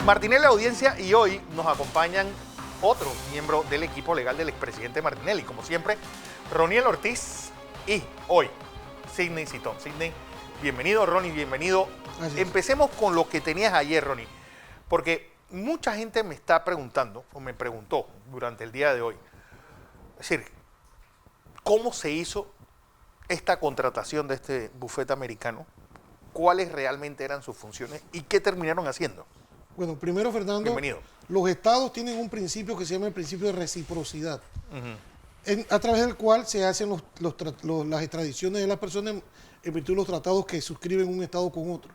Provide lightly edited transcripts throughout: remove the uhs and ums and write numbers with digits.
Martinelli Audiencia, y hoy nos acompañan otro miembro del equipo legal del expresidente Martinelli, como siempre, Roniel Ortiz, y hoy, Sidney Citón. Sidney, bienvenido, Ronnie, bienvenido. Gracias. Empecemos con lo que tenías ayer, Ronnie, porque mucha gente me está preguntando, o me preguntó durante el día de hoy, es decir, ¿cómo se hizo esta contratación de este bufete americano? ¿Cuáles realmente eran sus funciones y qué terminaron haciendo? Bueno, primero, Fernando, Bienvenido. Los estados tienen un principio que se llama el principio de reciprocidad, a través del cual se hacen las extradiciones de las personas en virtud de los tratados que suscriben un estado con otro.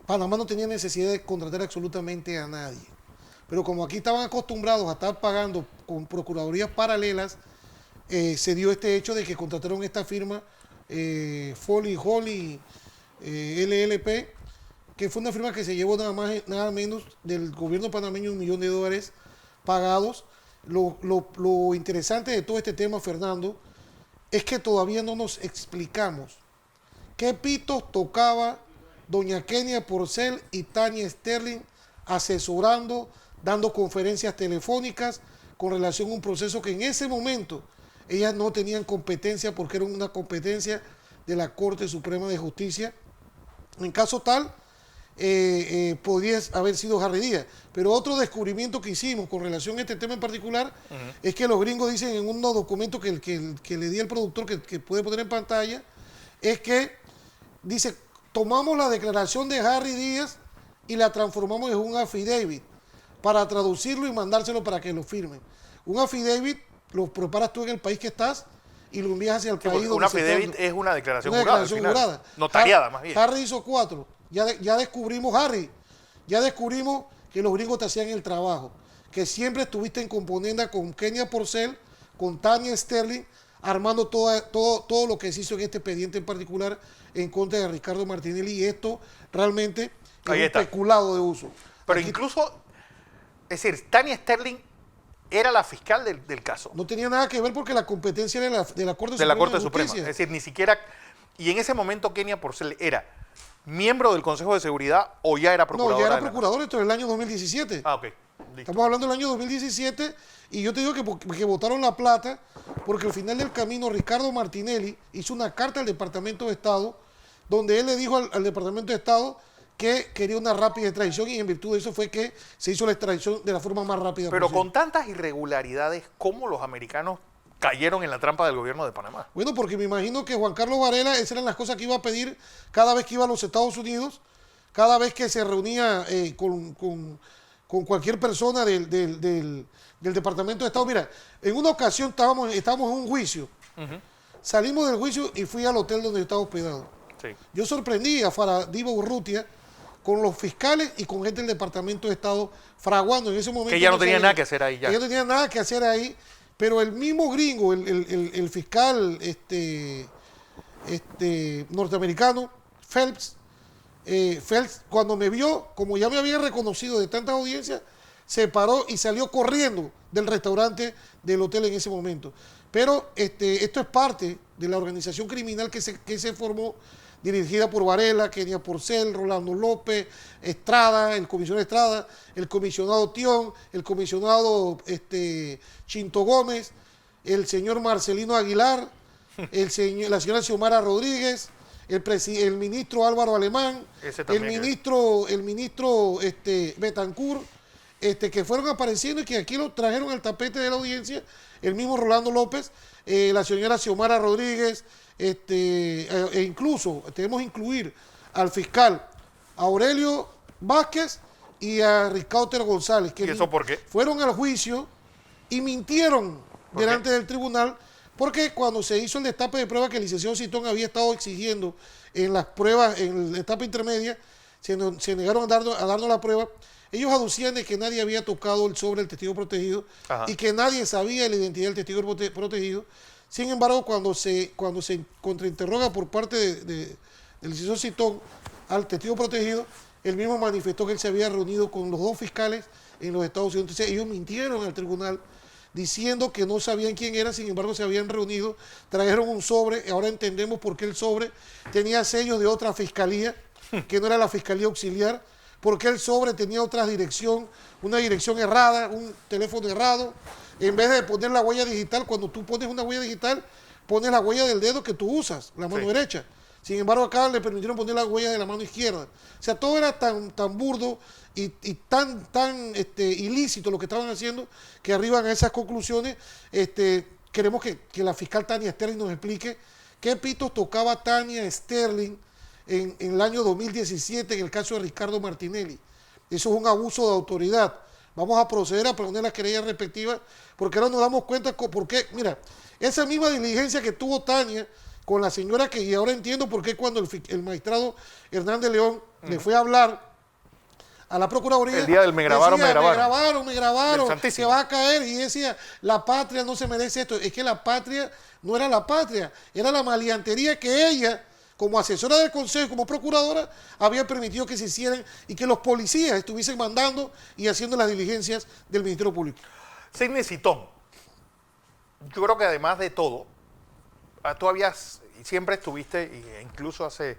Panamá no tenía necesidad de contratar absolutamente a nadie, pero como aquí estaban acostumbrados a estar pagando con procuradurías paralelas, se dio este hecho de que contrataron esta firma Foley Holly LLP, que fue una firma que se llevó nada más nada menos del gobierno panameño $1 millón pagados. Lo interesante de todo este tema, Fernando, es que todavía no nos explicamos qué pitos tocaba doña Kenia Porcel y Tania Sterling asesorando, dando conferencias telefónicas con relación a un proceso que en ese momento ellas no tenían competencia, porque era una competencia de la Corte Suprema de Justicia. En caso tal, podría haber sido Harry Díaz. Pero otro descubrimiento que hicimos con relación a este tema en particular es que los gringos dicen en un documento que le di al productor, que puede poner en pantalla, es que dice: tomamos la declaración de Harry Díaz y la transformamos en un affidavit para traducirlo y mandárselo para que lo firmen. Un affidavit lo preparas tú en el país que estás y lo envías hacia el país donde un affidavit es una declaración jurada. Notariada, más bien. Harry hizo 4. Ya descubrimos, Harry, que los gringos te hacían el trabajo, que siempre estuviste en componenda con Kenia Porcel, con Tania Sterling, armando todo lo que se hizo en este expediente en particular en contra de Ricardo Martinelli, y esto realmente es un peculado de uso. Pero aquí, incluso, es decir, Tania Sterling era la fiscal del caso. No tenía nada que ver porque la competencia era de la Corte Suprema. Es decir, ni siquiera... Y en ese momento Kenia Porcel era miembro del Consejo de Seguridad o ya era procuradora. No, ya era procuradora, esto es el año 2017. Ah, ok. Listo. Estamos hablando del año 2017 y yo te digo que botaron la plata porque al final del camino Ricardo Martinelli hizo una carta al Departamento de Estado donde él le dijo al Departamento de Estado que quería una rápida extradición, y en virtud de eso fue que se hizo la extradición de la forma más rápida Pero posible. Con tantas irregularidades, ¿cómo los americanos cayeron en la trampa del gobierno de Panamá? Bueno, porque me imagino que Juan Carlos Varela, esas eran las cosas que iba a pedir cada vez que iba a los Estados Unidos, cada vez que se reunía con cualquier persona del Departamento de Estado. Mira, en una ocasión estábamos en un juicio, salimos del juicio y fui al hotel donde estaba hospedado. Sí. Yo sorprendí a Faradiva Urrutia con los fiscales y con gente del Departamento de Estado fraguando en ese momento. Que ya no tenía nada que hacer ahí ya. Que no tenía nada que hacer ahí, pero el mismo gringo, el fiscal norteamericano, Phelps, cuando me vio, como ya me había reconocido de tantas audiencias, se paró y salió corriendo del restaurante del hotel en ese momento. Pero esto es parte de la organización criminal que se formó, dirigida por Varela, Kenia Porcel, Rolando López, Estrada, el comisionado Estrada, el comisionado Tión, el comisionado Chinto Gómez, el señor Marcelino Aguilar, la señora Xiomara Rodríguez, el ministro Álvaro Alemán, el ministro Betancourt, que fueron apareciendo y que aquí lo trajeron al tapete de la audiencia, el mismo Rolando López, la señora Xiomara Rodríguez, e incluso debemos incluir al fiscal Aurelio Vázquez y a Ricardo Otero González, que ¿Y eso por qué? fueron al juicio y mintieron delante del tribunal, porque cuando se hizo el destape de pruebas que el licenciado Citón había estado exigiendo en las pruebas, en la etapa intermedia, se negaron a darnos la prueba. Ellos aducían de que nadie había tocado el sobre del testigo protegido. Ajá. Y que nadie sabía la identidad del testigo protegido. Sin embargo, cuando se contrainterroga por parte del licenciado Citón al testigo protegido, él mismo manifestó que él se había reunido con los dos fiscales en los Estados Unidos. Entonces ellos mintieron al tribunal diciendo que no sabían quién era, sin embargo se habían reunido, trajeron un sobre, ahora entendemos por qué el sobre tenía sellos de otra fiscalía, que no era la Fiscalía Auxiliar, por qué el sobre tenía otra dirección, una dirección errada, un teléfono errado. En vez de poner la huella digital, cuando tú pones una huella digital, pones la huella del dedo que tú usas, la mano derecha. Sin embargo, acá le permitieron poner la huella de la mano izquierda. O sea, todo era tan burdo y tan ilícito lo que estaban haciendo que arriban a esas conclusiones. Queremos que la fiscal Tania Sterling nos explique qué pitos tocaba Tania Sterling en el año 2017 en el caso de Ricardo Martinelli. Eso es un abuso de autoridad. Vamos a proceder a poner las querellas respectivas porque ahora nos damos cuenta por qué. Mira, esa misma diligencia que tuvo Tania con la señora y ahora entiendo por qué cuando el magistrado Hernández León le fue a hablar a la Procuraduría. El día del me grabaron, decía, me grabaron, se va a caer. Y decía, la patria no se merece esto. Es que la patria no era la patria, era la maleantería que ella, como asesora del Consejo, como procuradora, había permitido que se hicieran y que los policías estuviesen mandando y haciendo las diligencias del Ministerio Público. Sidney Citón, yo creo que además de todo, tú siempre estuviste, e incluso hace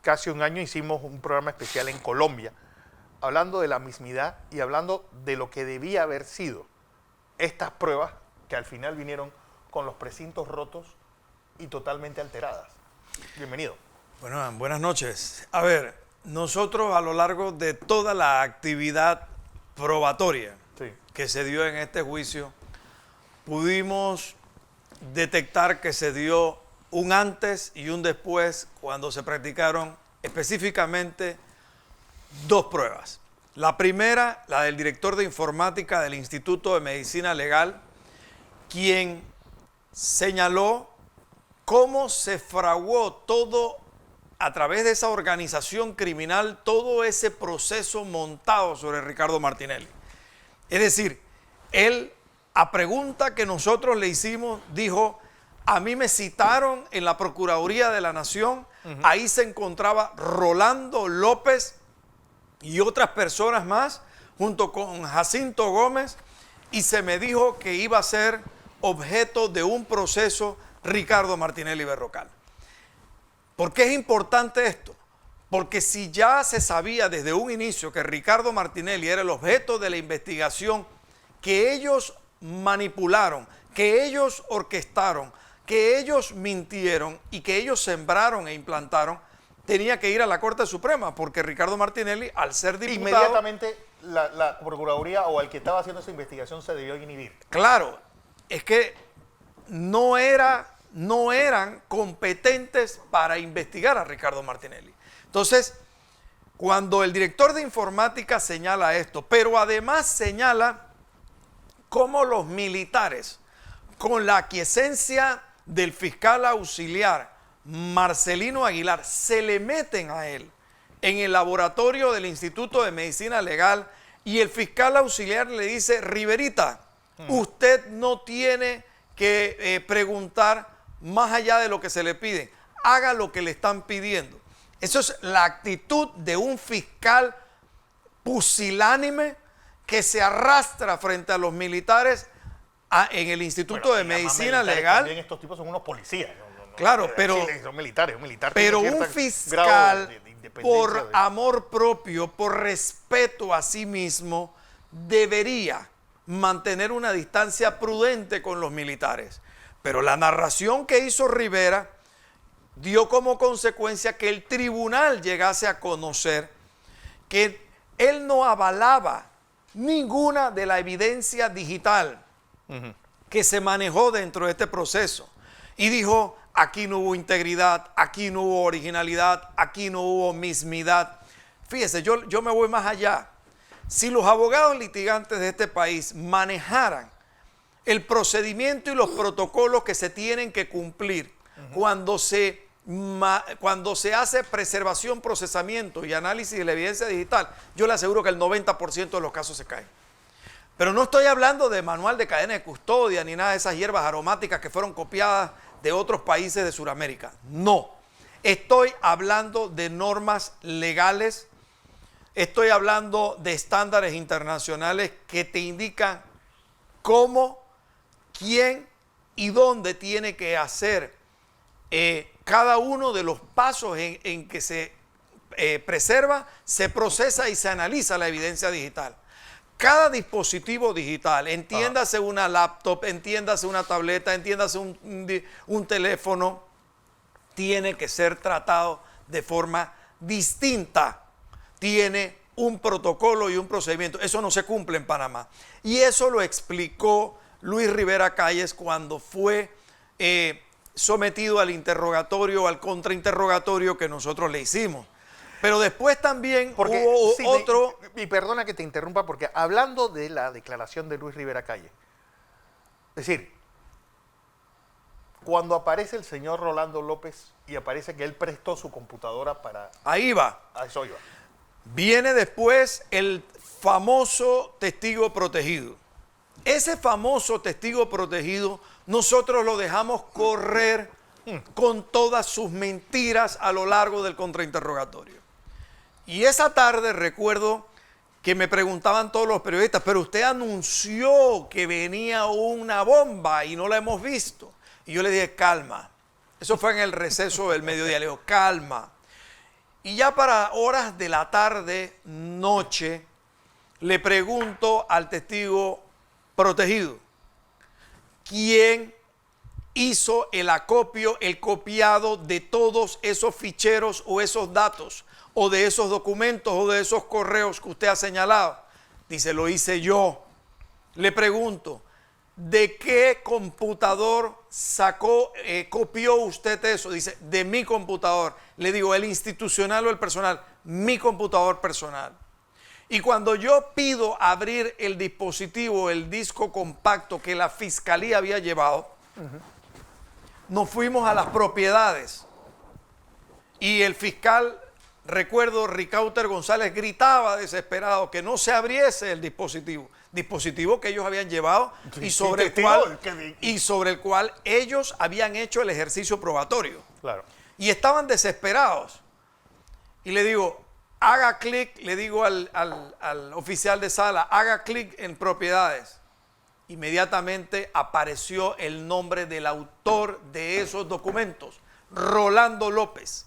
casi un año hicimos un programa especial en Colombia, hablando de la mismidad y hablando de lo que debía haber sido estas pruebas que al final vinieron con los precintos rotos y totalmente alteradas. Bienvenido. Bueno, buenas noches. A ver, nosotros a lo largo de toda la actividad probatoria que se dio en este juicio, pudimos detectar que se dio un antes y un después cuando se practicaron específicamente dos pruebas. La primera, la del director de informática del Instituto de Medicina Legal, quien señaló cómo se fraguó todo a través de esa organización criminal, todo ese proceso montado sobre Ricardo Martinelli. Es decir, él, a pregunta que nosotros le hicimos, dijo: a mí me citaron en la Procuraduría de la Nación, ahí se encontraba Rolando López y otras personas más, junto con Jacinto Gómez, y se me dijo que iba a ser objeto de un proceso Ricardo Martinelli Berrocal. ¿Por qué es importante esto? Porque si ya se sabía desde un inicio que Ricardo Martinelli era el objeto de la investigación, que ellos manipularon, que ellos orquestaron, que ellos mintieron y que ellos sembraron e implantaron, tenía que ir a la Corte Suprema, porque Ricardo Martinelli, al ser diputado... Inmediatamente la Procuraduría o el que estaba haciendo esa investigación se debió inhibir. Claro, es que no eran competentes para investigar a Ricardo Martinelli. Entonces, cuando el director de informática señala esto, pero además señala cómo los militares, con la aquiescencia del fiscal auxiliar Marcelino Aguilar, se le meten a él en el laboratorio del Instituto de Medicina Legal y el fiscal auxiliar le dice: Riverita, usted no tiene que preguntar más allá de lo que se le pide, haga lo que le están pidiendo. Eso es la actitud de un fiscal pusilánime que se arrastra frente a los militares en el Instituto de Medicina Legal. También estos tipos son unos policías. Claro, pero son militares, pero un fiscal, por amor propio, por respeto a sí mismo, debería mantener una distancia prudente con los militares. Pero la narración que hizo Rivera dio como consecuencia que el tribunal llegase a conocer que él no avalaba ninguna de la evidencia digital que se manejó dentro de este proceso. Y dijo: aquí no hubo integridad, aquí no hubo originalidad, aquí no hubo mismidad. Fíjese, yo me voy más allá. Si los abogados litigantes de este país manejaran el procedimiento y los protocolos que se tienen que cumplir cuando se hace preservación, procesamiento y análisis de la evidencia digital, yo le aseguro que el 90% de los casos se caen. Pero no estoy hablando de manual de cadena de custodia ni nada de esas hierbas aromáticas que fueron copiadas de otros países de Sudamérica. No. Estoy hablando de normas legales, estoy hablando de estándares internacionales que te indican cómo, quién y dónde tiene que hacer cada uno de los pasos en que se preserva, se procesa y se analiza la evidencia digital. Cada dispositivo digital, entiéndase una laptop, entiéndase una tableta, entiéndase un teléfono, tiene que ser tratado de forma distinta. Tiene un protocolo y un procedimiento. Eso no se cumple en Panamá. Y eso lo explicó Luis Rivera Calles cuando fue sometido al interrogatorio, al contrainterrogatorio que nosotros le hicimos. Pero después también hubo otro... Y perdona que te interrumpa, porque hablando de la declaración de Luis Rivera Calle, es decir, cuando aparece el señor Rolando López y aparece que él prestó su computadora para... Ahí va. A eso iba. Viene después el famoso testigo protegido. Ese famoso testigo protegido nosotros lo dejamos correr con todas sus mentiras a lo largo del contrainterrogatorio. Y esa tarde recuerdo que me preguntaban todos los periodistas, pero usted anunció que venía una bomba y no la hemos visto. Y yo le dije, calma. Eso fue en el receso del mediodía. Le digo, calma. Y ya para horas de la tarde, noche, le pregunto al testigo protegido, ¿quién hizo el acopio, el copiado de todos esos ficheros o esos datos o de esos documentos o de esos correos que usted ha señalado? Dice, lo hice yo. Le pregunto, ¿de qué computador copió usted eso? Dice, de mi computador. Le digo, ¿el institucional o el personal? Mi computador personal. Y cuando yo pido abrir el dispositivo, el disco compacto que la fiscalía había llevado, nos fuimos a las propiedades. Y el fiscal, recuerdo, Ricauter González, gritaba desesperado que no se abriese el dispositivo. Dispositivo que ellos habían llevado y sobre el cual ellos habían hecho el ejercicio probatorio. Claro. Y estaban desesperados. Y le digo, haga clic, le digo al oficial de sala, haga clic en propiedades. Inmediatamente apareció el nombre del autor de esos documentos, Rolando López.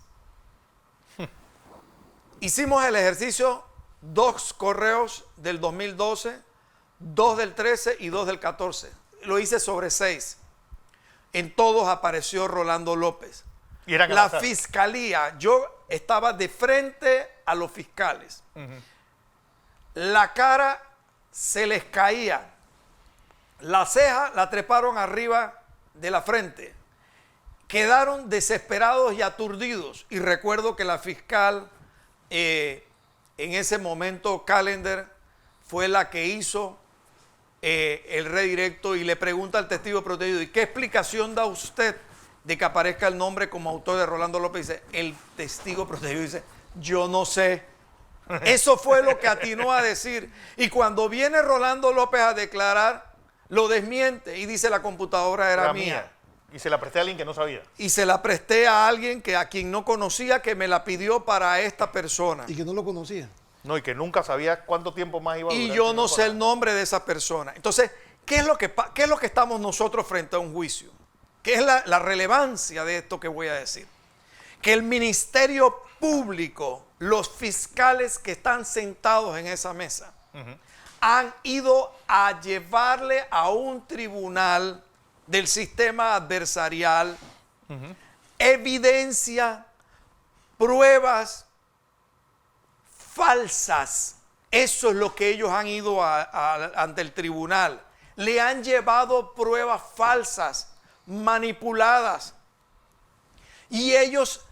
Hicimos el ejercicio, 2 correos del 2012, 2 del 13 y 2 del 14. Lo hice sobre 6. En todos apareció Rolando López. Y era la fiscalía, yo estaba de frente a los fiscales. La cara se les caía. La ceja la treparon arriba de la frente. Quedaron desesperados y aturdidos. Y recuerdo que la fiscal, en ese momento, Callender, fue la que hizo el redirecto y le pregunta al testigo protegido, ¿y qué explicación da usted de que aparezca el nombre como autor de Rolando López? Dice, el testigo protegido dice, yo no sé. Eso fue lo que atinó a decir. Y cuando viene Rolando López a declarar, lo desmiente y dice, la computadora era mía. Y se la presté a alguien que no sabía. Y se la presté a alguien a quien no conocía, que me la pidió para esta persona. Y que no lo conocía. No, y que nunca sabía cuánto tiempo más iba a durar. Y yo no sé el nombre de esa persona. Entonces, ¿qué es lo que estamos nosotros frente a un juicio? ¿Qué es la relevancia de esto que voy a decir? Que el Ministerio Público, los fiscales que están sentados en esa mesa, han ido a llevarle a un tribunal del sistema adversarial evidencia, pruebas falsas. Eso es lo que ellos han ido ante el tribunal. Le han llevado pruebas falsas, manipuladas. Y ellos,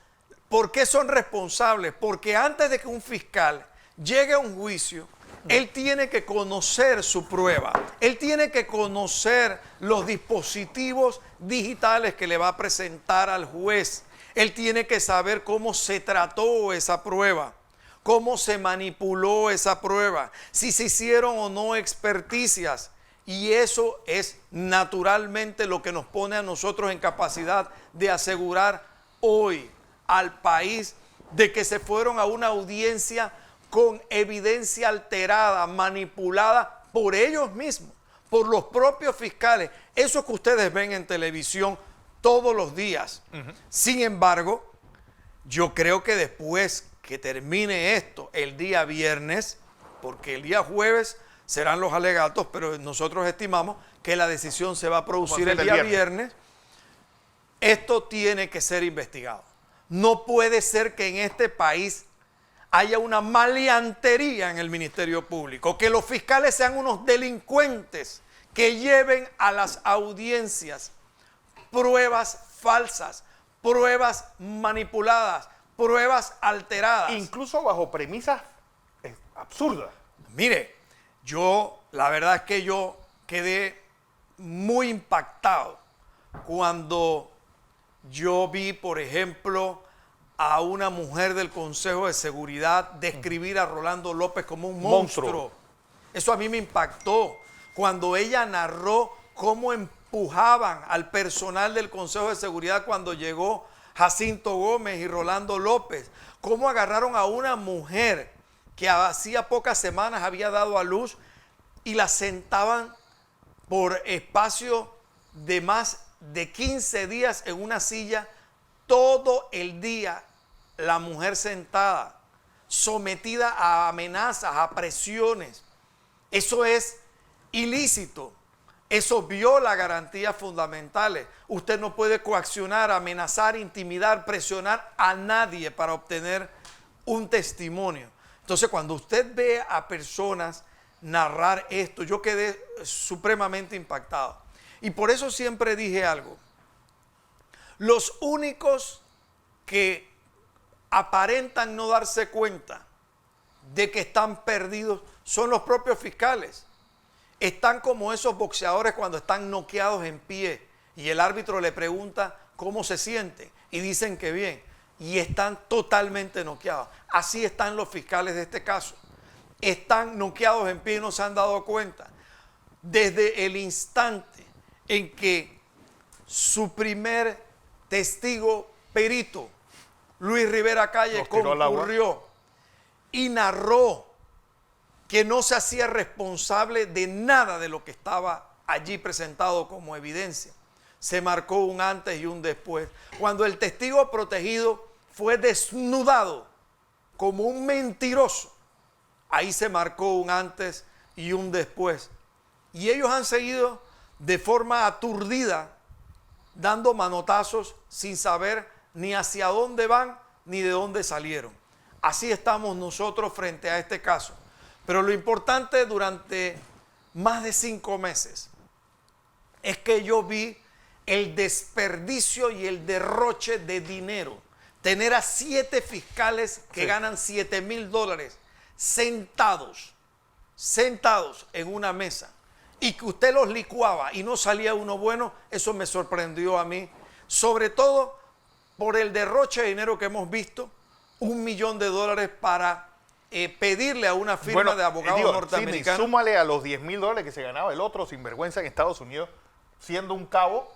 ¿por qué son responsables? Porque antes de que un fiscal llegue a un juicio, él tiene que conocer su prueba. Él tiene que conocer los dispositivos digitales que le va a presentar al juez. Él tiene que saber cómo se trató esa prueba, cómo se manipuló esa prueba, si se hicieron o no experticias. Y eso es naturalmente lo que nos pone a nosotros en capacidad de asegurar hoy al país de que se fueron a una audiencia con evidencia alterada, manipulada por ellos mismos, por los propios fiscales. Eso que ustedes ven en televisión todos los días. Sin embargo, yo creo que después que termine esto el día viernes, porque el día jueves serán los alegatos, pero nosotros estimamos que la decisión se va a producir el día viernes. Esto tiene que ser investigado. No puede ser que en este país haya una maleantería en el Ministerio Público, que los fiscales sean unos delincuentes que lleven a las audiencias pruebas falsas, pruebas manipuladas, pruebas alteradas. Incluso bajo premisas absurdas. Mire, la verdad es que yo quedé muy impactado cuando yo vi, por ejemplo, a una mujer del Consejo de Seguridad describir a Rolando López como un monstruo. Eso a mí me impactó cuando ella narró cómo empujaban al personal del Consejo de Seguridad cuando llegó Jacinto Gómez y Rolando López, cómo agarraron a una mujer que hacía pocas semanas había dado a luz y la sentaban por espacio de más de 15 días en una silla, todo el día la mujer sentada, sometida a amenazas, a presiones. Eso es ilícito. Eso viola garantías fundamentales. Usted no puede coaccionar, amenazar, intimidar, presionar a nadie para obtener un testimonio. Entonces, cuando usted ve a personas narrar esto, yo quedé supremamente impactado. Y por eso siempre dije algo. Los únicos que aparentan no darse cuenta de que están perdidos son los propios fiscales. Están como esos boxeadores cuando están noqueados en pie y el árbitro le pregunta cómo se sienten y dicen que bien y están totalmente noqueados. Así están los fiscales de este caso. Están noqueados en pie y no se han dado cuenta. Desde el instante en que su primer testigo perito, Luis Rivera Calle, concurrió y narró que no se hacía responsable de nada de lo que estaba allí presentado como evidencia. Se marcó un antes y un después. Cuando el testigo protegido fue desnudado como un mentiroso, ahí se marcó un antes y un después. Y ellos han seguido de forma aturdida, dando manotazos sin saber ni hacia dónde van ni de dónde salieron. Así estamos nosotros frente a este caso. Pero lo importante durante más de 5 meses es que yo vi el desperdicio y el derroche de dinero. Tener a 7 fiscales que ganan $7,000 sentados en una mesa y que usted los licuaba y no salía uno bueno, eso me sorprendió a mí. Sobre todo por el derroche de dinero que hemos visto, $1 millón para pedirle a una firma de abogados norteamericanos. Súmale a los $10,000 que se ganaba el otro sinvergüenza en Estados Unidos, siendo un cabo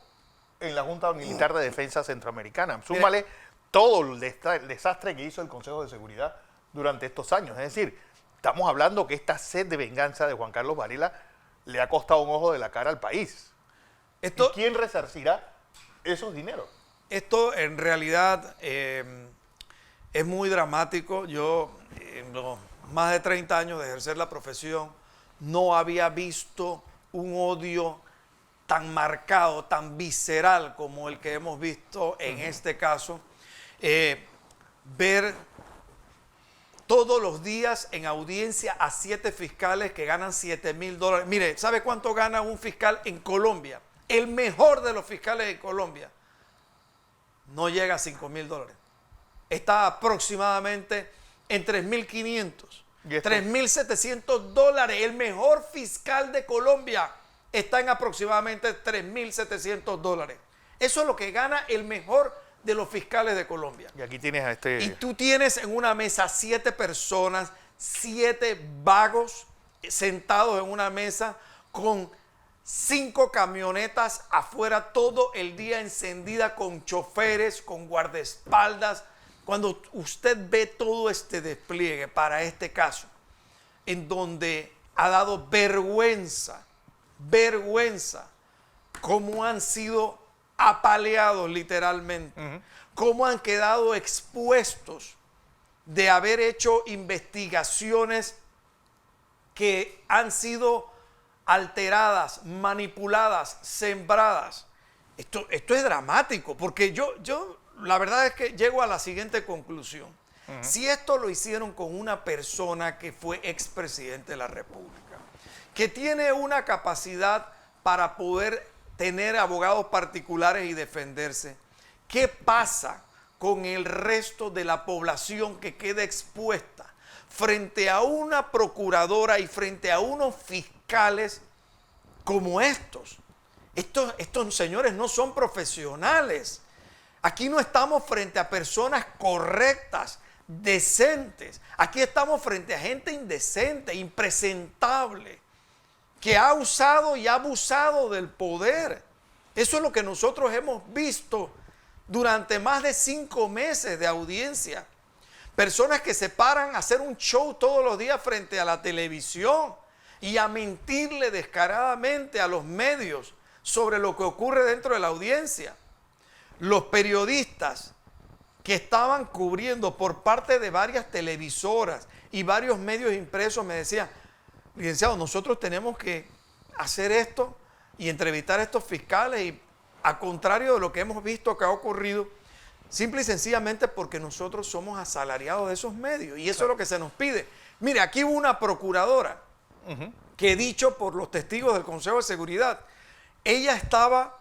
en la Junta Militar de Defensa Centroamericana. Súmale todo el desastre que hizo el Consejo de Seguridad durante estos años. Es decir, estamos hablando que esta sed de venganza de Juan Carlos Varela le ha costado un ojo de la cara al país. ¿Y quién resarcirá esos dineros? Esto en realidad es muy dramático. Yo en los más de 30 años de ejercer la profesión no había visto un odio tan marcado, tan visceral como el que hemos visto en este caso. Ver todos los días en audiencia a 7 fiscales que ganan $7,000. Mire, ¿sabe cuánto gana un fiscal en Colombia? El mejor de los fiscales de Colombia no llega a $5,000. Está aproximadamente en $3,500, $3,700. El mejor fiscal de Colombia está en aproximadamente $3,700. Eso es lo que gana el mejor de los fiscales de Colombia. Y aquí tienes a este... Y tú tienes en una mesa 7 personas, 7 vagos sentados en una mesa con 5 camionetas afuera todo el día encendida con choferes, con guardaespaldas. Cuando usted ve todo este despliegue para este caso, en donde ha dado vergüenza, cómo han sido apaleados literalmente, cómo han quedado expuestos de haber hecho investigaciones que han sido alteradas, manipuladas, sembradas. Esto es dramático, porque yo la verdad es que llego a la siguiente conclusión. Si esto lo hicieron con una persona que fue expresidente de la República, que tiene una capacidad para poder tener abogados particulares y defenderse, ¿qué pasa con el resto de la población que queda expuesta frente a una procuradora y frente a unos fiscales como estos? Estos señores no son profesionales. Aquí no estamos frente a personas correctas, decentes. Aquí estamos frente a gente indecente, impresentable, que ha usado y ha abusado del poder. Eso es lo que nosotros hemos visto durante más de 5 meses de audiencia. Personas que se paran a hacer un show todos los días frente a la televisión y a mentirle descaradamente a los medios sobre lo que ocurre dentro de la audiencia. Los periodistas que estaban cubriendo por parte de varias televisoras y varios medios impresos me decían: licenciado, nosotros tenemos que hacer esto y entrevistar a estos fiscales, y a contrario de lo que hemos visto que ha ocurrido, simple y sencillamente porque nosotros somos asalariados de esos medios y eso es lo que se nos pide. Mire, aquí hubo una procuradora que, dicho por los testigos del Consejo de Seguridad, ella estaba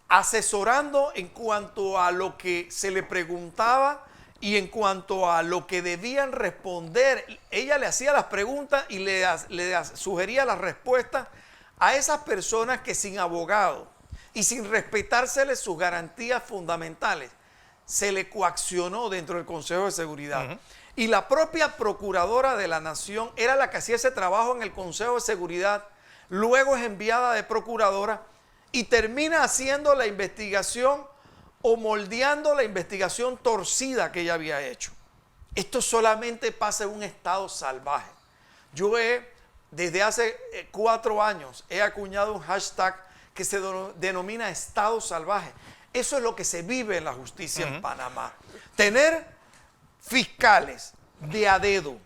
asesorando en cuanto a lo que se le preguntaba y en cuanto a lo que debían responder. Ella le hacía las preguntas y le sugería las respuestas a esas personas que, sin abogado y sin respetárseles sus garantías fundamentales, se le coaccionó dentro del Consejo de Seguridad. Y la propia Procuradora de la Nación era la que hacía ese trabajo en el Consejo de Seguridad, luego es enviada de procuradora y termina haciendo la investigación o moldeando la investigación torcida que ella había hecho. Esto solamente pasa en un estado salvaje. Yo desde hace 4 años, he acuñado un hashtag que se denomina estado salvaje. Eso es lo que se vive en la justicia en Panamá. Tener fiscales de a dedo.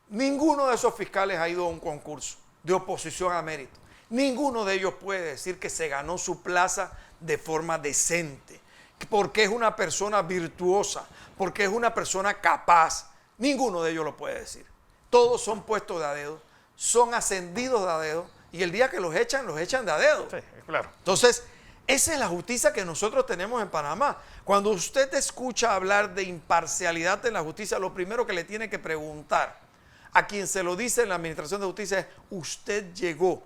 Ninguno de esos fiscales ha ido a un concurso de oposición a mérito. Ninguno de ellos puede decir que se ganó su plaza de forma decente, porque es una persona virtuosa, porque es una persona capaz. Ninguno de ellos lo puede decir. Todos son puestos de a dedo, son ascendidos de a dedo, y el día que los echan de a dedo. Sí, claro. Entonces, esa es la justicia que nosotros tenemos en Panamá. Cuando usted escucha hablar de imparcialidad en la justicia, lo primero que le tiene que preguntar a quien se lo dice en la Administración de Justicia es: ¿usted llegó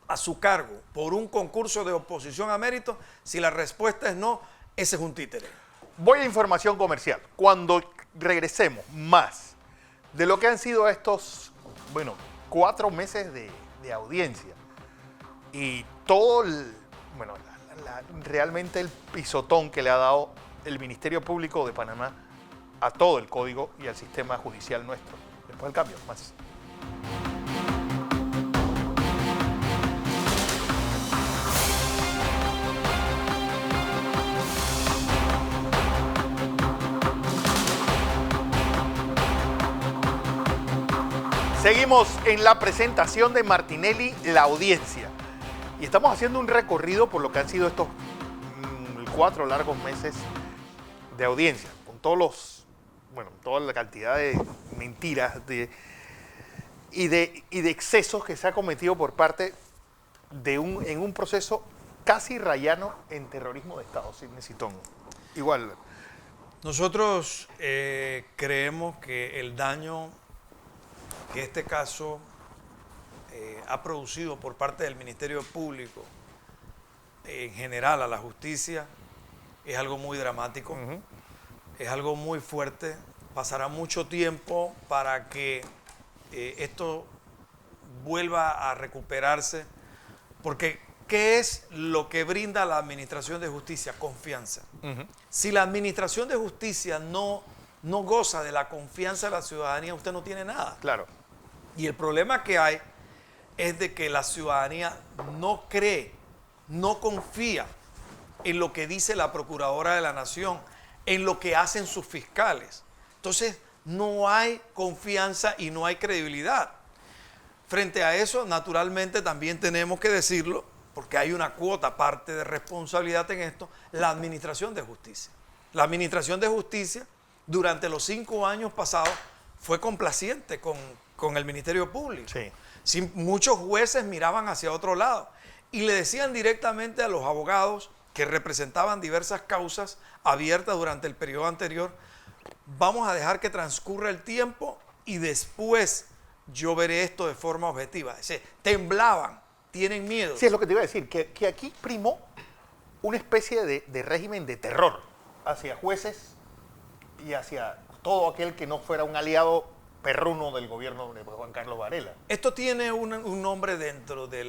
a su cargo por un concurso de oposición a mérito? Si la respuesta es no, ese es un títere. Voy a información comercial. Cuando regresemos, más de lo que han sido estos, 4 meses de audiencia y todo realmente el pisotón que le ha dado el Ministerio Público de Panamá a todo el código y al sistema judicial nuestro. Después del cambio, más. Seguimos en la presentación de Martinelli, la audiencia. Y estamos haciendo un recorrido por lo que han sido estos 4 largos meses de audiencia, con toda la cantidad de mentiras y de excesos que se ha cometido por parte en un proceso casi rayano en terrorismo de Estado, sin Necitón. Igual. Nosotros creemos que el daño que este caso ha producido por parte del Ministerio Público en general a la justicia es algo muy dramático, es algo muy fuerte. Pasará mucho tiempo para que esto vuelva a recuperarse, porque ¿qué es lo que brinda la Administración de Justicia? Confianza. Si la Administración de Justicia no goza de la confianza de la ciudadanía, usted no tiene nada. Claro. Y el problema que hay es de que la ciudadanía no cree, no confía en lo que dice la Procuradora de la Nación, en lo que hacen sus fiscales. Entonces, no hay confianza y no hay credibilidad. Frente a eso, naturalmente, también tenemos que decirlo, porque hay una cuota, parte de responsabilidad en esto, la administración de justicia. La administración de justicia, durante los 5 años pasados, fue complaciente con el Ministerio Público. Sí. Muchos jueces miraban hacia otro lado y le decían directamente a los abogados que representaban diversas causas abiertas durante el periodo anterior: vamos a dejar que transcurra el tiempo y después yo veré esto de forma objetiva. Es decir, temblaban, tienen miedo. Sí, es lo que te iba a decir, que aquí primó una especie de régimen de terror hacia jueces y hacia todo aquel que no fuera un aliado perruno del gobierno de Juan Carlos Varela. Esto tiene un nombre dentro de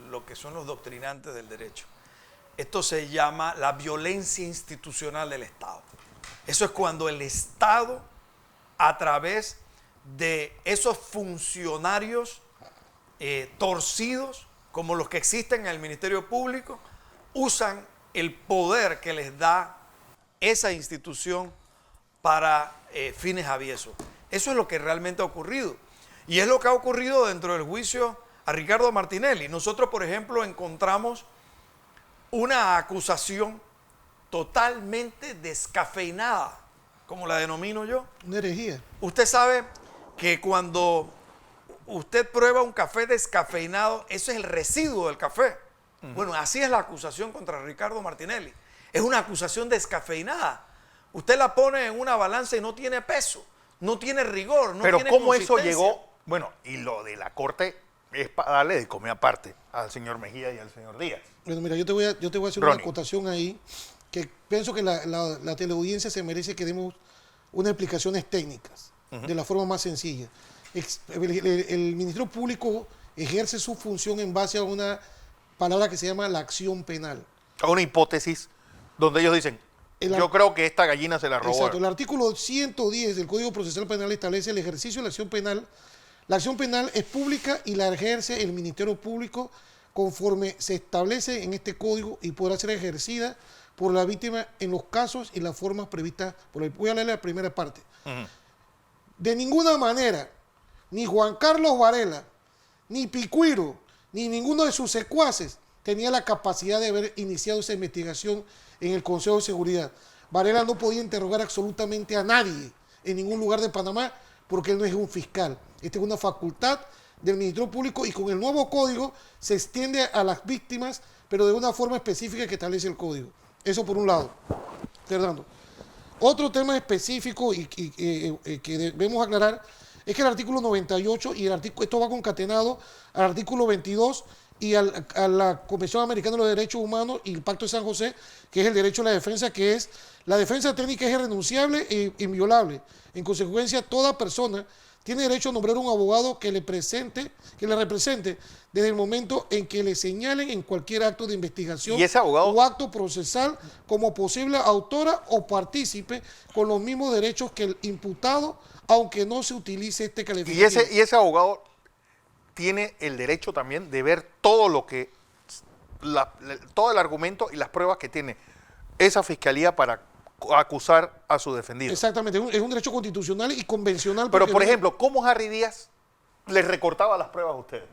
lo que son los doctrinantes del derecho. Esto se llama la violencia institucional del Estado. Eso es cuando el Estado, a través de esos funcionarios torcidos, como los que existen en el Ministerio Público, usan el poder que les da esa institución para fines aviesos. Eso es lo que realmente ha ocurrido. Y es lo que ha ocurrido dentro del juicio a Ricardo Martinelli. Nosotros, por ejemplo, encontramos una acusación totalmente descafeinada, como la denomino yo. Una herejía. Usted sabe que cuando usted prueba un café descafeinado, eso es el residuo del café. Bueno, así es la acusación contra Ricardo Martinelli. Es una acusación descafeinada. Usted la pone en una balanza y no tiene peso, no tiene rigor, no Pero tiene ¿cómo eso consistencia? llegó? Bueno, y lo de la Corte es para darle de comer aparte al señor Mejía y al señor Díaz. Bueno, mira, yo te voy a hacer Ronnie, una acotación ahí, que pienso que la teleaudiencia se merece que demos unas explicaciones técnicas, de la forma más sencilla. El Ministerio Público ejerce su función en base a una palabra que se llama la acción penal. a una hipótesis donde ellos dicen, yo creo que esta gallina se la robó. Exacto. El artículo 110 del Código Procesal Penal establece el ejercicio de la acción penal. La acción penal es pública y la ejerce el Ministerio Público conforme se establece en este código y podrá ser ejercida por la víctima en los casos y las formas previstas por el... Voy a leer la primera parte. De ninguna manera, ni Juan Carlos Varela, ni Picuiro, ni ninguno de sus secuaces tenía la capacidad de haber iniciado esa investigación en el Consejo de Seguridad. Varela no podía interrogar absolutamente a nadie en ningún lugar de Panamá porque él no es un fiscal. Esta es una facultad del Ministerio Público y con el nuevo código se extiende a las víctimas, pero de una forma específica que establece el código. Eso por un lado. Fernando. Otro tema específico y que debemos aclarar es que el artículo 98 y esto va concatenado al artículo 22 y a la Convención Americana de los Derechos Humanos y el Pacto de San José, que es el derecho a la defensa, que es la defensa técnica es irrenunciable e inviolable. En consecuencia, toda persona tiene derecho a nombrar un abogado que le represente desde el momento en que le señalen en cualquier acto de investigación ¿Y ese abogado? o acto procesal como posible autora o partícipe con los mismos derechos que el imputado, aunque no se utilice este calificativo. Y ese abogado tiene el derecho también de ver todo lo que, todo el argumento y las pruebas que tiene esa fiscalía para acusar a su defendido. Exactamente, es un derecho constitucional y convencional. Pero, por ejemplo, ¿cómo Harry Díaz le recortaba las pruebas a ustedes?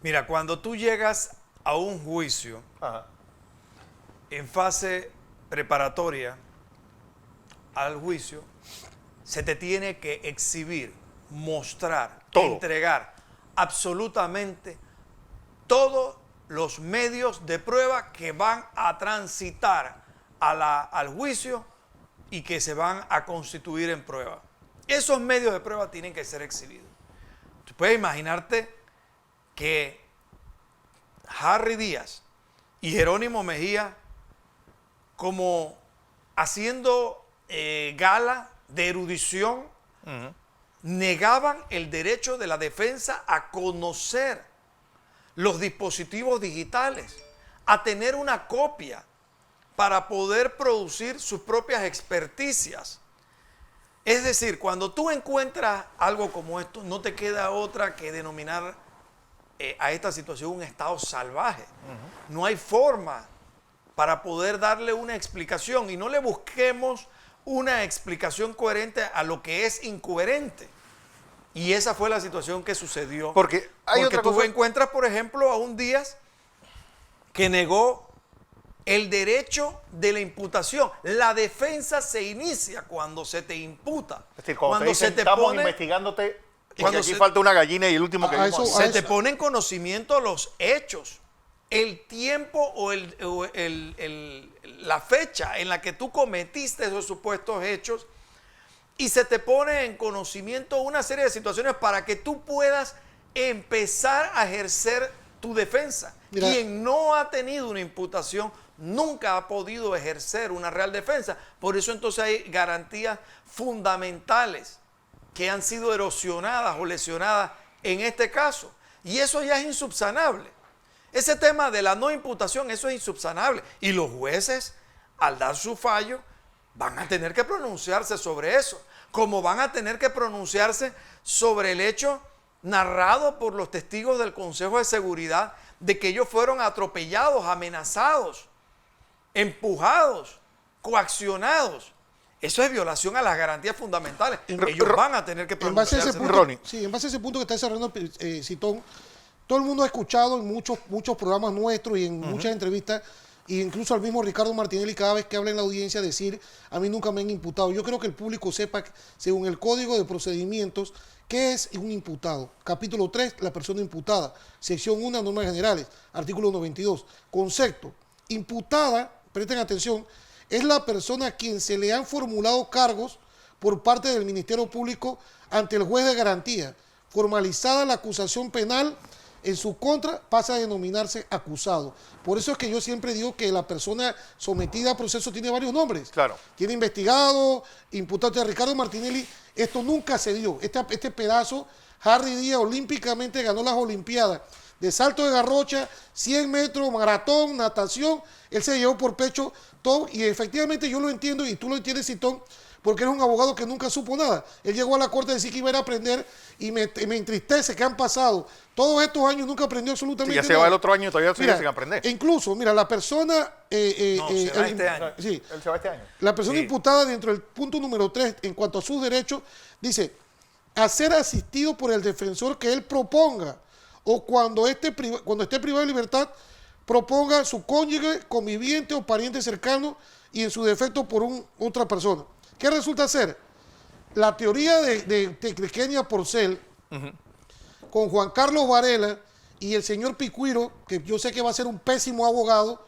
Mira, cuando tú llegas a un juicio en fase preparatoria al juicio, se te tiene que exhibir, mostrar, todo, entregar absolutamente todos los medios de prueba que van a transitar al juicio y que se van a constituir en prueba. Esos medios de prueba tienen que ser exhibidos. Tú puedes imaginarte que Harry Díaz y Jerónimo Mejía, como haciendo gala de erudición, negaban el derecho de la defensa a conocer los dispositivos digitales, a tener una copia para poder producir sus propias experticias. Es decir, cuando tú encuentras algo como esto, no te queda otra que denominar a esta situación un estado salvaje. No hay forma para poder darle una explicación y no le busquemos una explicación coherente a lo que es incoherente. Y esa fue la situación que sucedió. Porque tú encuentras, por ejemplo, a un Díaz que negó el derecho de la imputación. La defensa se inicia cuando se te imputa. Es decir, cuando se te estamos investigándote, cuando aquí falta una gallina y el último que vimos. Se te pone en conocimiento los hechos, el tiempo o la fecha en la que tú cometiste esos supuestos hechos, y se te pone en conocimiento una serie de situaciones para que tú puedas empezar a ejercer tu defensa. Mira, quien no ha tenido una imputación nunca ha podido ejercer una real defensa. Por eso entonces hay garantías fundamentales que han sido erosionadas o lesionadas en este caso. Y eso ya es insubsanable. Ese tema de la no imputación, eso es insubsanable. Y los jueces, al dar su fallo, van a tener que pronunciarse sobre eso, como van a tener que pronunciarse sobre el hecho narrado por los testigos del Consejo de Seguridad de que ellos fueron atropellados, amenazados, empujados, coaccionados. Eso es violación a las garantías fundamentales. Ellos van a tener que pronunciarse. En base a ese punto que está desarrollando Citón, todo el mundo ha escuchado en muchos programas nuestros y en muchas entrevistas, e incluso al mismo Ricardo Martinelli, cada vez que habla en la audiencia, decir: a mí nunca me han imputado. Yo creo que el público sepa, según el Código de Procedimientos, qué es un imputado. Capítulo 3, la persona imputada. Sección 1, normas generales. Artículo 92. Concepto: imputada, presten atención, es la persona a quien se le han formulado cargos por parte del Ministerio Público ante el juez de garantía. Formalizada la acusación penal en su contra, pasa a denominarse acusado. Por eso es que yo siempre digo que la persona sometida a proceso tiene varios nombres. Claro. Tiene investigado, imputado. A Ricardo Martinelli esto nunca se dio. Este pedazo, Harry Díaz olímpicamente ganó las Olimpiadas de salto de garrocha, 100 metros, maratón, natación. Él se llevó por pecho todo, y efectivamente yo lo entiendo, y tú lo entiendes, Citón, porque eres un abogado que nunca supo nada. Él llegó a la corte a decir que iba a ir a aprender, y me entristece que han pasado todos estos años, nunca aprendió absolutamente nada. Sí, ya se va el otro año y todavía sigue sin aprender. Incluso, mira, la persona... se va este año. Sí, él se va este año. La persona imputada dentro del punto número 3, en cuanto a sus derechos, dice: a ser asistido por el defensor que él proponga, o cuando esté privado de libertad, proponga su cónyuge, conviviente o pariente cercano, y en su defecto por otra persona. ¿Qué resulta ser? La teoría de Kenia Porcel, con Juan Carlos Varela y el señor Picuiro, que yo sé que va a ser un pésimo abogado,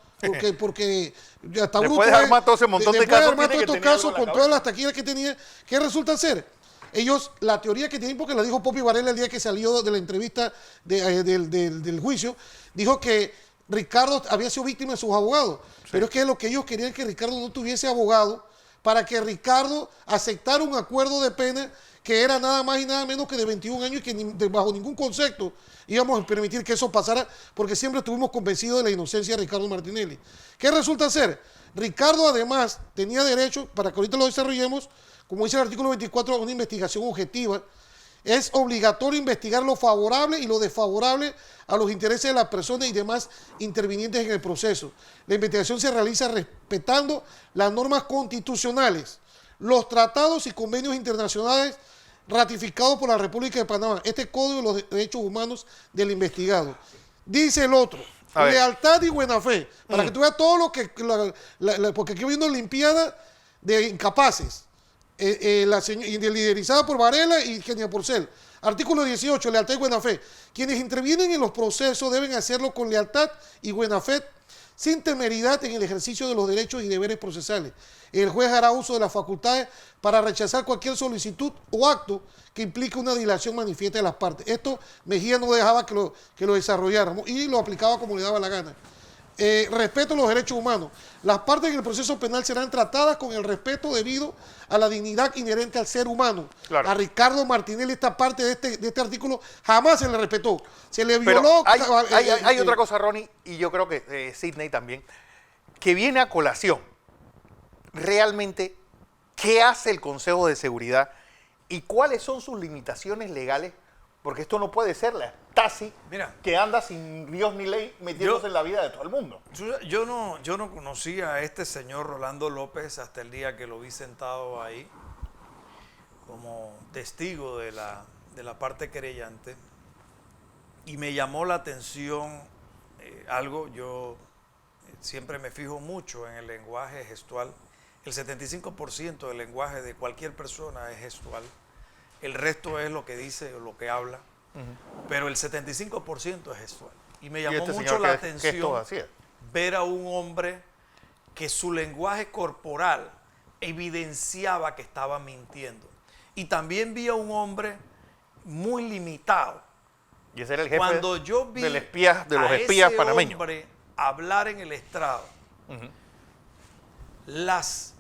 porque hasta después de armar todo ese montón de casos, todos estos casos con todas las taquillas que tenía, ¿qué resulta ser? Ellos, la teoría que tienen, porque la dijo Popi Varela el día que salió de la entrevista del juicio, dijo que Ricardo había sido víctima de sus abogados. Sí. Pero es que lo que ellos querían es que Ricardo no tuviese abogado, para que Ricardo aceptara un acuerdo de pena que era nada más y nada menos que de 21 años, y que bajo ningún concepto íbamos a permitir que eso pasara, porque siempre estuvimos convencidos de la inocencia de Ricardo Martinelli. ¿Qué resulta ser? Ricardo además tenía derecho, para que ahorita lo desarrollemos, como dice el artículo 24, a una investigación objetiva. Es obligatorio investigar lo favorable y lo desfavorable a los intereses de las personas y demás intervinientes en el proceso. La investigación se realiza respetando las normas constitucionales, los tratados y convenios internacionales ratificados por la República de Panamá, este Código de los Derechos Humanos del investigado. Dice el otro: lealtad y buena fe, para que tú veas todo lo que... porque aquí viene una Olimpiada de incapaces. Liderizada por Varela y Kenia Porcel. Artículo 18, lealtad y buena fe. Quienes intervienen en los procesos deben hacerlo con lealtad y buena fe, sin temeridad en el ejercicio de los derechos y deberes procesales. El juez hará uso de las facultades para rechazar cualquier solicitud o acto que implique una dilación manifiesta de las partes. Esto Mejía no dejaba que lo desarrolláramos, y lo aplicaba como le daba la gana. Respeto a los derechos humanos. Las partes en el proceso penal serán tratadas con el respeto debido a la dignidad inherente al ser humano. Claro. A Ricardo Martinelli esta parte de este artículo jamás se le respetó. Se le violó. Hay otra cosa, Ronnie, y yo creo que Sidney también, que viene a colación. Realmente, ¿qué hace el Consejo de Seguridad y cuáles son sus limitaciones legales? Porque esto no puede ser taxi Mira, que anda sin Dios ni ley metiéndose en la vida de todo el mundo. yo no conocía a este señor Rolando López hasta el día que lo vi sentado ahí como testigo de la parte querellante, y me llamó la atención algo. Yo siempre me fijo mucho en el lenguaje gestual. El 75% del lenguaje de cualquier persona es gestual. El resto es lo que dice o lo que habla. Pero el 75% es gestual. Y me llamó mucho la atención ver a un hombre que su lenguaje corporal evidenciaba que estaba mintiendo. Y también vi a un hombre muy limitado. Y ese era el jefe Cuando yo vi de los espías panameños. Hombre hablar en el estrado, las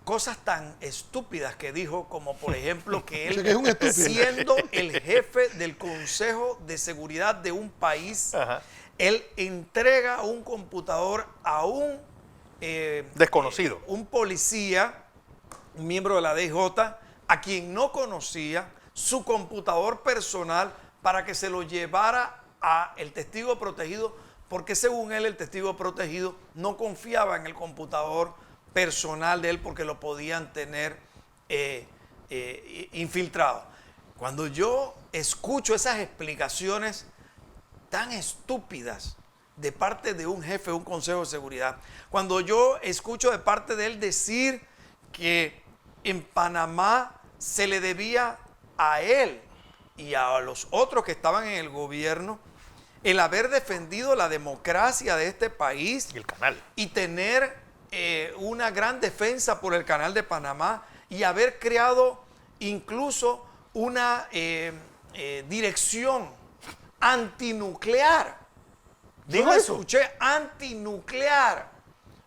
cosas tan estúpidas que dijo, como por ejemplo que él, siendo el jefe del Consejo de Seguridad de un país, él entrega un computador a un desconocido, un policía, un miembro de la DJ, a quien no conocía, su computador personal, para que se lo llevara a el testigo protegido, porque según él el testigo protegido no confiaba en el computador personal de él porque lo podían tener infiltrado. Cuando yo escucho esas explicaciones tan estúpidas de parte de un jefe de un consejo de seguridad, cuando yo escucho de parte de él decir que en Panamá se le debía a él y a los otros que estaban en el gobierno el haber defendido la democracia de este país y el canal, y tener una gran defensa por el canal de Panamá, y haber creado incluso una dirección antinuclear. Yo lo escuché, antinuclear.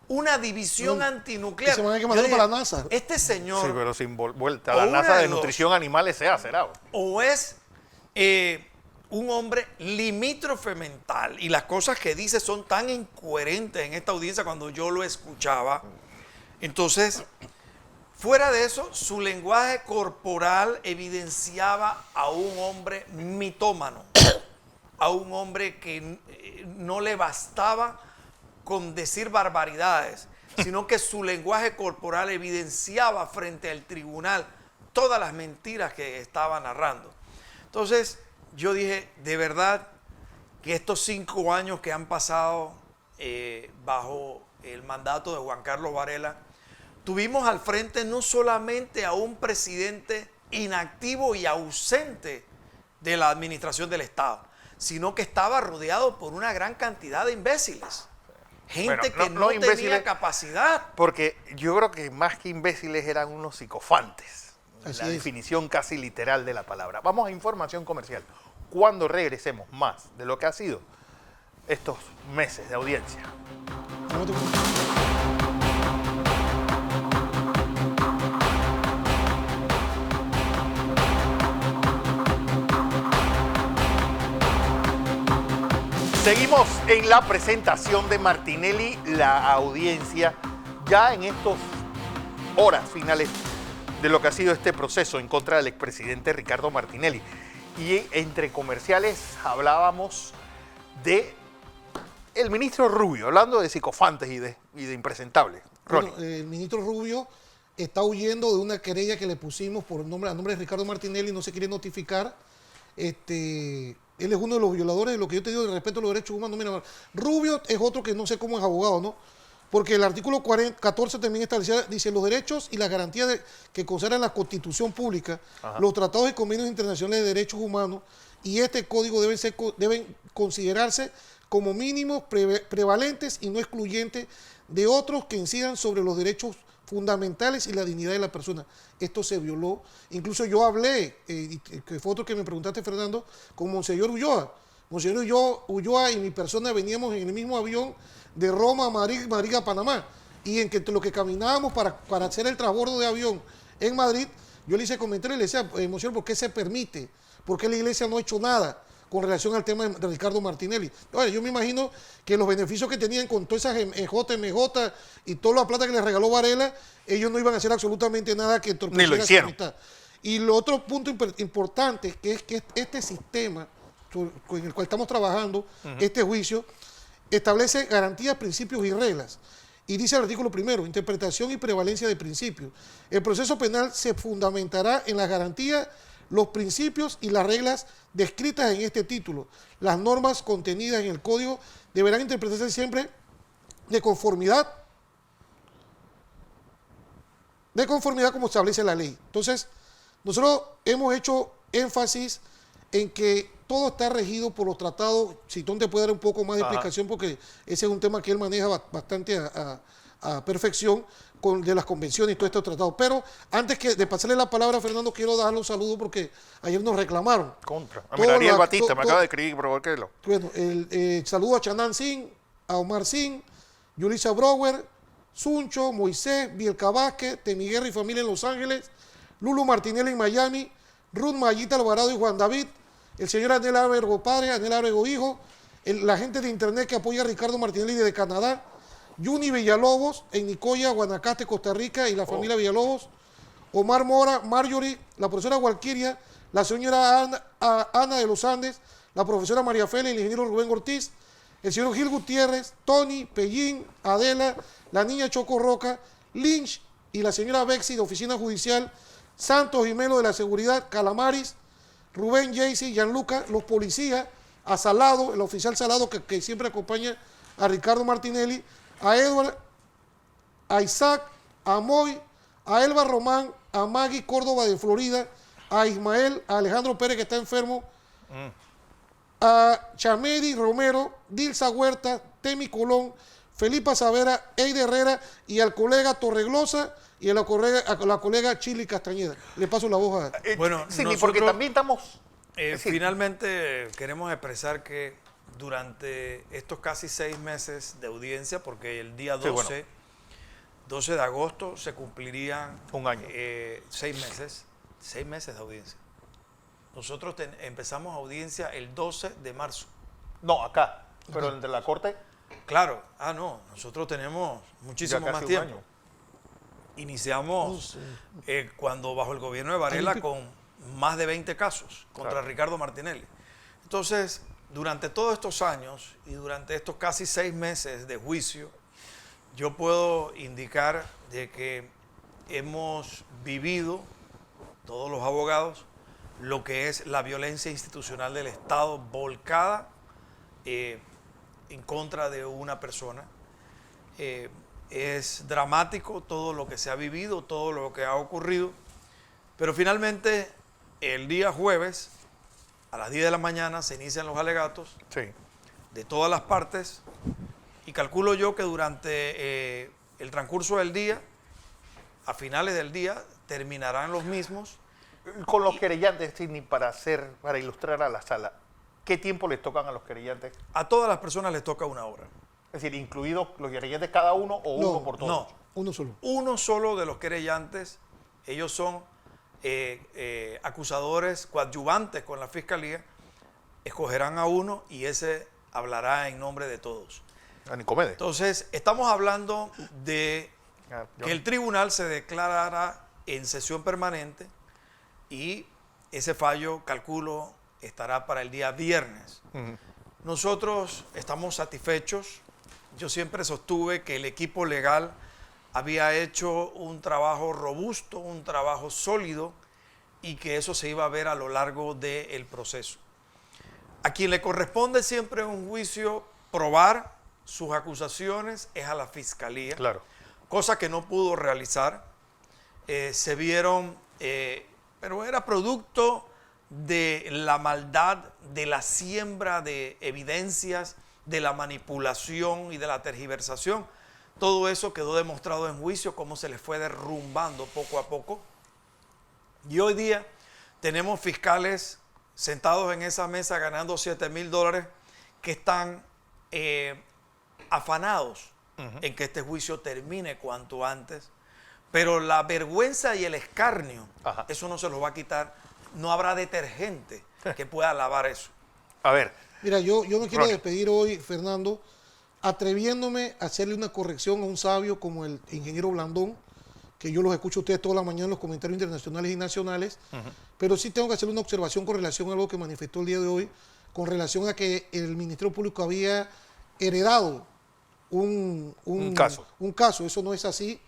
Una división antinuclear. Se van a que mandarlo para la NASA. Este señor. Sí, pero sin vuelta. La NASA de nutrición animal S.A. será. O es un hombre limítrofe mental, y las cosas que dice son tan incoherentes en esta audiencia cuando yo lo escuchaba. Entonces, fuera de eso, su lenguaje corporal evidenciaba a un hombre mitómano, a un hombre que no le bastaba con decir barbaridades, sino que su lenguaje corporal evidenciaba frente al tribunal todas las mentiras que estaba narrando. Entonces, yo dije, de verdad, que estos 5 años que han pasado bajo el mandato de Juan Carlos Varela, tuvimos al frente no solamente a un presidente inactivo y ausente de la administración del Estado, sino que estaba rodeado por una gran cantidad de imbéciles. Gente que no tenía capacidad. Porque yo creo que más que imbéciles eran unos psicofantes. La definición casi literal de la palabra. Vamos a información comercial. Cuando regresemos, más de lo que ha sido estos meses de audiencia. Seguimos en la presentación de Martinelli, la audiencia, ya en estas horas finales de lo que ha sido este proceso en contra del expresidente Ricardo Martinelli. Y entre comerciales hablábamos de el ministro Rubio, hablando de psicofantes y de impresentables. Bueno, el ministro Rubio está huyendo de una querella que le pusimos a nombre de Ricardo Martinelli, no se quiere notificar. Él es uno de los violadores de lo que yo te digo de respeto a los derechos humanos. Mira, Rubio es otro que no sé cómo es abogado, ¿no? Porque el artículo 14 también dice los derechos y las garantías que consagran la Constitución Pública, los tratados y convenios internacionales de derechos humanos, y este código deben considerarse como mínimos prevalentes y no excluyentes de otros que incidan sobre los derechos fundamentales y la dignidad de la persona. Esto se violó. Incluso yo hablé, que fue otro que me preguntaste, Fernando, con Monseñor Ulloa. Monseñor Ulloa y mi persona veníamos en el mismo avión de Roma a Madrid a Panamá, y en que lo que caminábamos para hacer el transbordo de avión en Madrid, yo le hice comentario y le decía, Monseñor, ¿por qué se permite? ¿Por qué la iglesia no ha hecho nada con relación al tema de Ricardo Martinelli? Ahora, yo me imagino que los beneficios que tenían con todas esas MJ y toda la plata que les regaló Varela, ellos no iban a hacer absolutamente nada que entorpeciera ni lo hicieron. Y lo otro punto importante que es que este sistema con el cual estamos trabajando, este juicio, establece garantías, principios y reglas. Y dice el artículo 1, interpretación y prevalencia de principios. El proceso penal se fundamentará en las garantías, los principios y las reglas descritas en este título. Las normas contenidas en el código deberán interpretarse siempre de conformidad como establece la ley. Entonces, nosotros hemos hecho énfasis en que todo está regido por los tratados. Sitón te puede dar un poco más de explicación porque ese es un tema que él maneja bastante a perfección de las convenciones y todos estos tratados. Pero antes de pasarle la palabra a Fernando, quiero darle un saludo porque ayer nos reclamaron. Mira, Ariel Batista me acaba de escribir, por qué lo. Bueno, el saludo a Chanán Singh, a Omar Singh, Yulisa Brower, Suncho, Moisés, Bielka Vázquez, Temiguerra y familia en Los Ángeles, Lulu Martinelli en Miami, Ruth Mayita Alvarado y Juan David, el señor Anel Abrego padre, Anel Abrego hijo, la gente de internet que apoya a Ricardo Martinelli desde Canadá, Yuni Villalobos en Nicoya, Guanacaste, Costa Rica y la familia Villalobos, Omar Mora, Marjorie, la profesora Walquiria, la señora Ana de los Andes, la profesora María Félix, el ingeniero Rubén Ortiz, el señor Gil Gutiérrez, Tony, Pellín, Adela, la niña Choco Roca, Lynch y la señora Bexi de Oficina Judicial, Santos y Melo de la Seguridad, Calamaris, Rubén, Jaycee, Gianluca, los policías, a Salado, el oficial Salado que siempre acompaña a Ricardo Martinelli, a Edward, a Isaac, a Moy, a Elba Román, a Maggie Córdoba de Florida, a Ismael, a Alejandro Pérez que está enfermo, a Chamedi Romero, Dilsa Huerta, Temi Colón, Felipa Savera, Eide Herrera y al colega Torreglosa y a la colega Chili Castañeda. Le paso la voz a... Bueno, sí, nosotros, porque también estamos... finalmente queremos expresar que durante estos casi 6 meses de audiencia, porque el día 12 de agosto se cumplirían un año. 6 meses de audiencia. Nosotros empezamos audiencia el 12 de marzo. No, acá, pero el de la Corte... Claro, no, nosotros tenemos muchísimo más tiempo. Iniciamos cuando bajo el gobierno de Varela con más de 20 casos contra Ricardo Martinelli. Entonces, durante todos estos años y durante estos casi 6 meses de juicio, yo puedo indicar de que hemos vivido, todos los abogados, lo que es la violencia institucional del Estado volcada en contra de una persona. Es dramático todo lo que se ha vivido, todo lo que ha ocurrido, pero finalmente el día jueves a las 10 de la mañana se inician los alegatos de todas las partes y calculo yo que durante el transcurso del día, a finales del día, terminarán los mismos. Con los querellantes, Sidney, para ilustrar a la sala, ¿qué tiempo les tocan a los querellantes? A todas las personas les toca 1 hora. Es decir, incluidos los querellantes cada uno o uno por todos. No, uno solo. Uno solo de los querellantes. Ellos son acusadores coadyuvantes con la fiscalía. Escogerán a uno y ese hablará en nombre de todos. Nicomedes. Entonces, estamos hablando de que el tribunal se declarará en sesión permanente y ese fallo, calculo, estará para el día viernes. Nosotros estamos satisfechos. Yo siempre sostuve que el equipo legal había hecho un trabajo robusto, un trabajo sólido y que eso se iba a ver a lo largo del proceso. A quien le corresponde siempre en un juicio probar sus acusaciones es a la fiscalía, cosa que no pudo realizar. Se vieron, pero era producto de la maldad, de la siembra de evidencias, de la manipulación y de la tergiversación. Todo eso quedó demostrado en juicio, cómo se les fue derrumbando poco a poco. Y hoy día tenemos fiscales sentados en esa mesa ganando $7,000 que están afanados en que este juicio termine cuanto antes. Pero la vergüenza y el escarnio, eso no se los va a quitar. No habrá detergente que pueda lavar eso. A ver. Mira, yo me quiero despedir hoy, Fernando, atreviéndome a hacerle una corrección a un sabio como el ingeniero Blandón, que yo los escucho a ustedes toda la mañana en los comentarios internacionales y nacionales, pero sí tengo que hacerle una observación con relación a algo que manifestó el día de hoy con relación a que el Ministerio Público había heredado un caso. Eso no es así.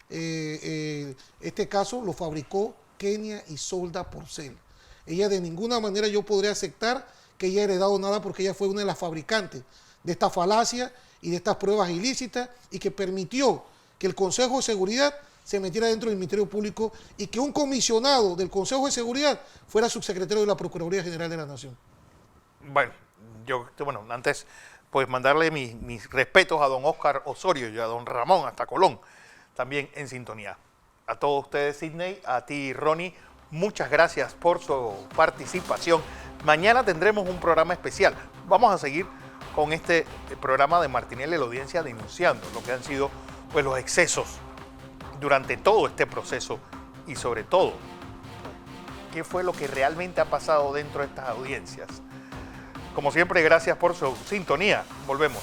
Este caso lo fabricó Kenia Isolda Porcel. Ella de ninguna manera yo podría aceptar que ella haya heredado nada, porque ella fue una de las fabricantes de esta falacia y de estas pruebas ilícitas, y que permitió que el Consejo de Seguridad se metiera dentro del Ministerio Público y que un comisionado del Consejo de Seguridad fuera subsecretario de la Procuraduría General de la Nación. Bueno, antes pues mandarle mis respetos a don Óscar Osorio y a don Ramón hasta Colón, también en sintonía. A todos ustedes, Sidney, a ti, Ronnie, muchas gracias por su participación. Mañana tendremos un programa especial. Vamos a seguir con este programa de Martinelli, la audiencia, denunciando lo que han sido pues los excesos durante todo este proceso y sobre todo qué fue lo que realmente ha pasado dentro de estas audiencias. Como siempre, gracias por su sintonía. Volvemos.